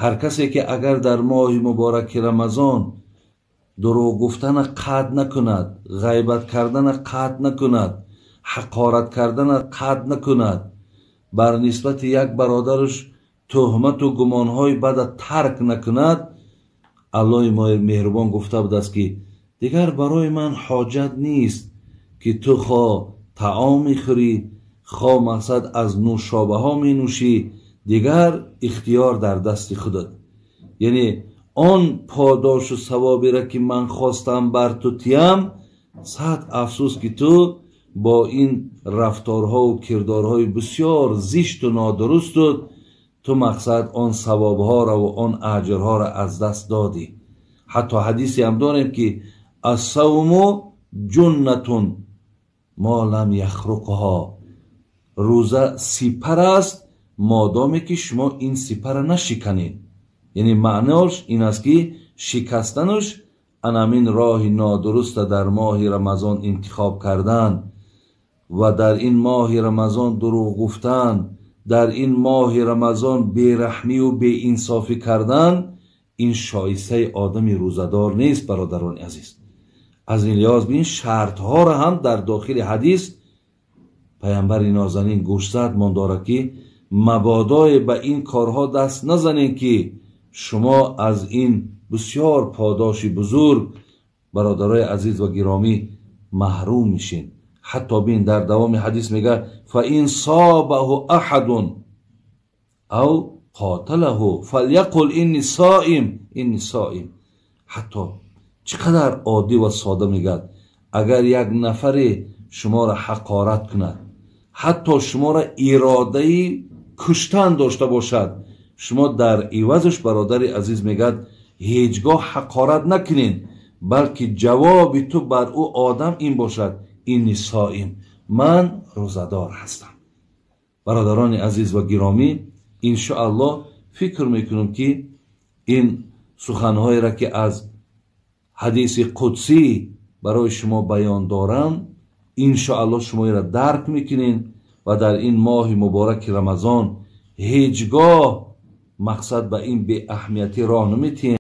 هر کسی که اگر در ماه مبارک رمضان دروغ گفتن قطع نکند، غیبت کردن قطع نکند، حقارت کردن قطع نکند، بر نسبت یک برادرش تهمت و گمانهای بد ترک نکند، الله مهربان گفته بود است که دیگر برای من حاجت نیست که تو خواه طعام میخوری، خواه مقصد از نوشابه ها می نوشی، دیگر اختیار در دست خودت. یعنی آن پاداش و ثوابی را که من خواستم بر تو تیم، صد افسوس که تو با این رفتارها و کردارهای بسیار زشت و نادرست تو مقصد آن ثوابها را و آن اجرها را از دست دادی. حتی حدیثی هم داریم که الصوم جنة ما لم یخرقها، روزه سپر است مادامی که شما این سپر را نشکنید. یعنی معنیش این است که شکستنش انامین راه نادرست در ماه رمضان انتخاب کردن و در این ماه رمضان دروغ گفتن، در این ماه رمضان بیرحمی و بی انصافی کردن، این شایسته آدمی روزدار نیست. برادران عزیز، از این لحاظ بین شرط ها را هم در داخل حدیث پیامبر نازنین گوش زد من داره که مبادای به این کارها دست نزنین که شما از این بسیار پاداش بزرگ برادرای عزیز و گرامی محروم میشین. حتی بین در دوام حدیث میگه فَإِنْ صَابَهُ أَحَدٌ أَوْ قَاتَلَهُ فَلْيَقُلْ إِنِّي صَائِمٌ. حتی چقدر عادی و ساده میگه اگر یک نفر شما را حقارت کند، حتی شما را اراده کشتن داشته باشد، شما در عوضش برادر عزیز میگه هیچگاه حقارت نکنین، بلکه جواب تو بر او آدم این باشد اینی صائم، من روزدار هستم. برادران عزیز و گرامی، انشاءالله فکر میکنم که این سخنهایی را که از حدیث قدسی برای شما بیان دارم انشاءالله شما را درک میکنین و در این ماه مبارک رمضان هیچگاه مقصد به این بی اهمیتی راه نمیتین.